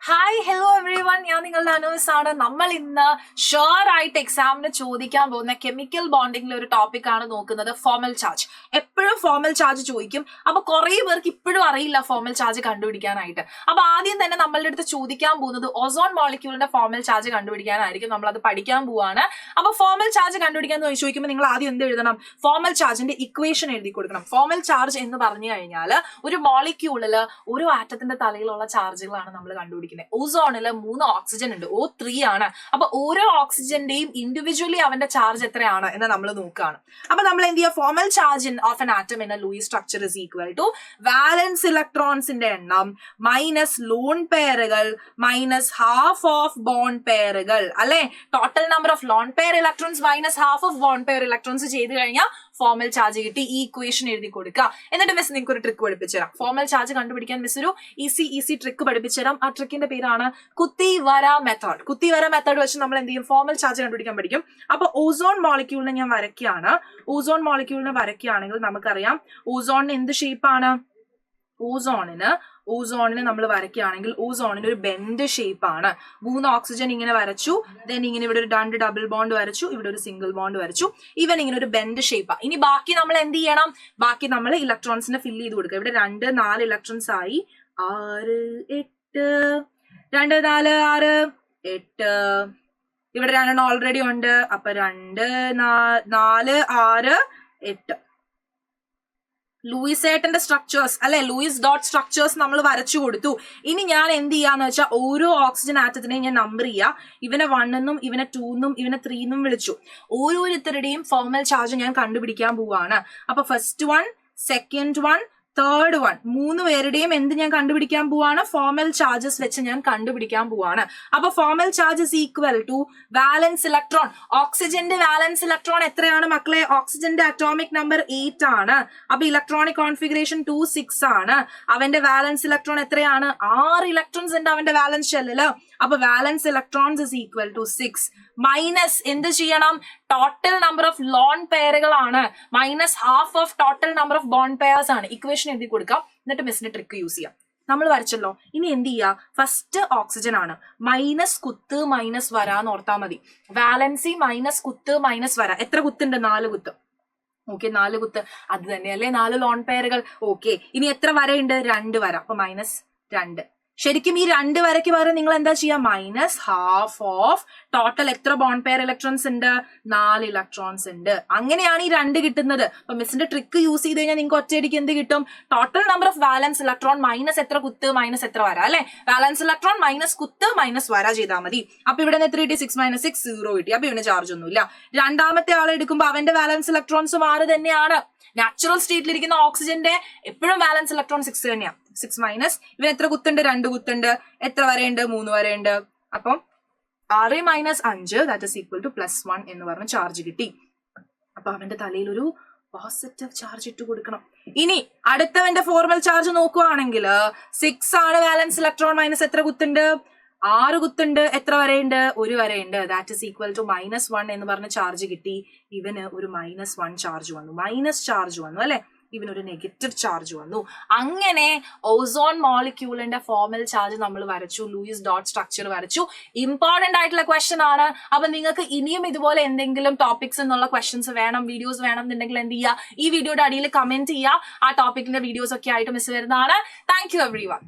Hi hello every one, ഞാൻ നിങ്ങളുടെ അനൂസാണ്. നമ്മൾ ഇന്ന് ഷുവർ ആയിട്ട് എക്സാമിന് ചോദിക്കാൻ പോകുന്ന കെമിക്കൽ ബോണ്ടിങ്ങിലെ ഒരു ടോപ്പിക് ആണ് നോക്കുന്നത്, ഫോർമൽ ചാർജ്. എപ്പോഴും ഫോർമൽ ചാർജ് ചോദിക്കും. അപ്പൊ കുറെ പേർക്ക് ഇപ്പോഴും അറിയില്ല ഫോർമൽ ചാർജ് കണ്ടുപിടിക്കാനായിട്ട്. അപ്പൊ ആദ്യം തന്നെ നമ്മളുടെ അടുത്ത് ചോദിക്കാൻ പോകുന്നത് ഓസോൺ മോളിക്യൂളിന്റെ ഫോർമൽ ചാർജ് കണ്ടുപിടിക്കാനായിരിക്കും. നമ്മൾ അത് പഠിക്കാൻ പോവാണ്. അപ്പൊ ഫോർമൽ ചാർജ് കണ്ടുപിടിക്കാൻ ചോദിക്കുമ്പോൾ നിങ്ങൾ ആദ്യം എന്ത് എഴുതണം? ഫോർമൽ ചാർജിന്റെ ഇക്വേഷൻ എഴുതി കൊടുക്കണം. ഫോർമൽ ചാർജ് എന്ന് പറഞ്ഞു കഴിഞ്ഞാൽ ഒരു മോളിക്യൂളില് ഒരു ആറ്റത്തിന്റെ തലയിലുള്ള ചാർജുകളാണ് നമ്മൾ കണ്ടുപിടിക്കുന്നത്. ഓസോണില് 3 ഓക്സിജൻ ഉണ്ട്, O3 ആണ്. അപ്പൊ ഓരോ ഓക്സിജന്റെയും ഇൻഡിവിജ്വലി അവന്റെ ചാർജ് എത്രയാണ് എന്ന് നമ്മൾ നോക്കുകയാണ്. അപ്പൊ നമ്മൾ എന്ത് ചെയ്യുക? Formal charge of N atom in a Lewis structure is equal to valence ഇലക്ട്രോൺസിന്റെ എണ്ണം മൈനസ് ലോൺ പെയറുകൾ മൈനസ് ഹാഫ് ഓഫ് ബോണ്ട് പെയറുകൾ, അല്ലെ? Total number of lone pair electrons minus half of bond pair electrons ചെയ്ത് കഴിഞ്ഞാൽ formal charge കിട്ടി. ഈ equation എഴുതി കൊടുക്കുക. എന്നിട്ട് മിസ് നിങ്ങൾക്ക് ഒരു ട്രിക്ക് പഠിപ്പിച്ചു തരാം. ഫോർമൽ ചാർജ് കണ്ടുപിടിക്കാൻ മിസ് ഒരു ഈസി ട്രിക്ക് പഠിപ്പിച്ചു തരാം. ആ ട്രിക്കിന്റെ പേരാണ് കുത്തിവര മെത്തേഡ്. കുത്തിവര മെത്തേഡ് വെച്ച് നമ്മൾ എന്ത് ചെയ്യും? ഫോർമൽ ചാർജ് കണ്ടുപിടിക്കാൻ പഠിക്കും. അപ്പൊ ഓസോൺ മോളിക്യൂളിനെ ഞാൻ വരയ്ക്കുകയാണ്. ഓസോൺ മോളിക്യൂളിനെ വരയ്ക്കുകയാണെങ്കിൽ നമുക്കറിയാം ഓസോണിന് എന്ത് ഷേപ്പാണ്? ഓസോണിന് നമ്മൾ വരയ്ക്കുകയാണെങ്കിൽ ഓസോണിന് ഒരു ബെൻഡ് ഷേപ്പ് ആണ്. 3 ഓക്സിജൻ ഇങ്ങനെ വരച്ചു, ദെൻ ഇങ്ങനെ ഇവിടെ ഒരു 2 ഡബിൾ ബോണ്ട് വരച്ചു, ഇവിടെ ഒരു സിംഗിൾ ബോണ്ട് വരച്ചു. ഇവൻ ഇങ്ങനെ ഒരു ബെൻഡ് ഷേപ്പാണ്. ഇനി ബാക്കി നമ്മൾ എന്ത് ചെയ്യണം? ബാക്കി നമ്മൾ ഇലക്ട്രോൺസിനെ ഫില്ല് ചെയ്ത് കൊടുക്കുക. ഇവിടെ 2 4 ഇലക്ട്രോൺസ് ആയി. 6 8 2 4 6 8. ഇവിടെ 2 ഓൾറെഡി ഉണ്ട്. അപ്പൊ 2 4 6 8. ലൂയിസേട്ടന്റെ സ്ട്രക്ചേഴ്സ്, അല്ലെ? ലൂയിസ് ഡോട്ട് സ്ട്രക്ചേഴ്സ് നമ്മൾ വരച്ചു കൊടുത്തു. ഇനി ഞാൻ എന്ത് ചെയ്യാന്ന് വെച്ചാൽ ഓരോ ഓക്സിജൻ ആറ്റത്തിനെയും ഞാൻ നമ്പർ ചെയ്യുക. ഇവനെ 1 എന്നും ഇവനെ 2 എന്നും ഇവനെ 3 എന്നും വിളിച്ചു. ഓരോരുത്തരുടെയും ഫോർമൽ ചാർജ് ഞാൻ കണ്ടുപിടിക്കാൻ പോവാണ്. അപ്പൊ ഫസ്റ്റ് 1, സെക്കൻഡ് 1, തേർഡ് 1, 3 പേരുടെയും എന്ത് ഞാൻ കണ്ടുപിടിക്കാൻ പോവാണ്? ഫോർമൽ ചാർജസ് വെച്ച് ഞാൻ കണ്ടുപിടിക്കാൻ പോവാണ്. അപ്പൊ formal charge is equal to valence electron. ഓക്സിജന്റെ വാലൻസ് ഇലക്ട്രോൺ എത്രയാണ് മക്കളെ? ഓക്സിജന്റെ അറ്റോമിക് നമ്പർ 8 ആണ്. അപ്പൊ ഇലക്ട്രോണിക് കോൺഫിഗറേഷൻ 2 6 ആണ്. അവന്റെ വാലൻസ് ഇലക്ട്രോൺ എത്രയാണ്? 6 ഇലക്ട്രോൺസ് ഉണ്ട് അവന്റെ വാലൻസ് ഷെല്ലില്. അപ്പൊ valence electrons is equal to 6 minus എന്ത് ചെയ്യണം? ടോട്ടൽ നമ്പർ ഓഫ് ലോൺ പെയറുകളാണ് minus half of total number of bond pairs ആണ്. ഇക്വേഷൻ എഴുതി കൊടുക്കാം. എന്നിട്ട് മിസ്സിന്റെ ട്രിക്ക് യൂസ് ചെയ്യാം. നമ്മൾ വരച്ചല്ലോ. ഇനി എന്ത് ചെയ്യാ? ഫസ്റ്റ് ഓക്സിജൻ ആണ്. മൈനസ് കുത്ത് മൈനസ് വരാന്ന് ഓർത്താൽ മതി. വാലൻസി മൈനസ് കുത്ത് മൈനസ് വര. എത്ര കുത്തുണ്ട്? 4 കുത്ത്. ഓക്കെ, 4 കുത്ത്. അത് തന്നെയല്ലേ 4 ലോൺ പെയറുകൾ. ഓക്കെ, ഇനി എത്ര വരയുണ്ട്? 2 വര. അപ്പൊ മൈനസ് 2. ശരിക്കും ഈ 2 വരയ്ക്ക് പകരം നിങ്ങൾ എന്താ ചെയ്യാ? മൈനസ് ഹാഫ് ഓഫ് ടോട്ടൽ എത്ര ബോണ്ട് പെയർ ഇലക്ട്രോൺസ് ഉണ്ട്? 4 ഇലക്ട്രോൺസ് ഉണ്ട്. അങ്ങനെയാണ് ഈ 2 കിട്ടുന്നത്. അപ്പൊ മിസ്സിന്റെ ട്രിക്ക് യൂസ് ചെയ്ത് കഴിഞ്ഞാൽ നിങ്ങൾക്ക് ഒറ്റയടിക്ക് എന്ത് കിട്ടും? Total number of വാലൻസ് electron minus എത്ര കുത്ത് മൈനസ് എത്ര വര, അല്ലെ? വാലൻസ് ഇലക്ട്രോൺ മൈനസ് കുത്ത് മൈനസ് വര ചെയ്താൽ മതി. അപ്പൊ ഇവിടെ എത്ര കിട്ടി? 6 - 6 0 കിട്ടി. അപ്പൊ ഇവന് ചാർജ് ഒന്നുമില്ല. രണ്ടാമത്തെ ആളെ എടുക്കുമ്പോൾ അവന്റെ വാലൻസ് ഇലക്ട്രോൺസും 6 തന്നെയാണ്. നാച്ചുറൽ സ്റ്റേറ്റിലിരിക്കുന്ന ഓക്സിജന്റെ എപ്പോഴും വാലൻസ് ഇലക്ട്രോൺ 6 തന്നെയാണ്. 6 മൈനസ് ഇവൻ എത്ര കുത്തുണ്ട്? 2 കുത്തുണ്ട്. എത്ര വരെയുണ്ട്? 3 വരെയുണ്ട്. അപ്പം 6 - 5 ദാറ്റ് ഇസ് ഈക്വൽ ടു +1 എന്ന് പറഞ്ഞ ചാർജ് കിട്ടി. അപ്പൊ അവന്റെ തലയിൽ ഒരു പോസിറ്റീവ് ചാർജ് ഇട്ട് കൊടുക്കണം. ഇനി അടുത്തവന്റെ ഫോർമൽ ചാർജ് നോക്കുവാണെങ്കിൽ 6 ആണ് വാലൻസ് ഇലക്ട്രോൺ. മൈനസ് എത്ര കുത്തുണ്ട്? 6 കുത്തുണ്ട്. എത്ര വരെയുണ്ട്? 1 വരെയുണ്ട്. ദാറ്റ് ഇസ് ഈക്വൽ ടു -1 എന്ന് പറഞ്ഞ ചാർജ് കിട്ടി. ഇവന് ഒരു -1 ചാർജ് വന്നു, മൈനസ് ചാർജ് വന്നു, അല്ലെ? ഇവനൊരു നെഗറ്റീവ് ചാർജ് വന്നു. അങ്ങനെ ഓസോൺ മോളിക്യൂളിന്റെ ഫോർമൽ ചാർജ് നമ്മൾ വരച്ചു. ലൂയിസ് ഡോട്ട് സ്ട്രക്ചർ വരച്ചു. ഇമ്പോർട്ടന്റ് ആയിട്ടുള്ള ക്വസ്റ്റൻ ആണ്. അപ്പൊ നിങ്ങൾക്ക് ഇനിയും ഇതുപോലെ എന്തെങ്കിലും ടോപ്പിക്സ് എന്നുള്ള ക്വസ്റ്റൻസ് വേണം, വീഡിയോസ് വേണം എന്നുണ്ടെങ്കിൽ എന്ത് ചെയ്യുക? ഈ വീഡിയോയുടെ അടിയിൽ കമന്റ് ചെയ്യുക. ആ ടോപ്പിക്കിന്റെ വീഡിയോസ് ഒക്കെ ആയിട്ട് മിസ് വരുന്നതാണ്. Thank you every one.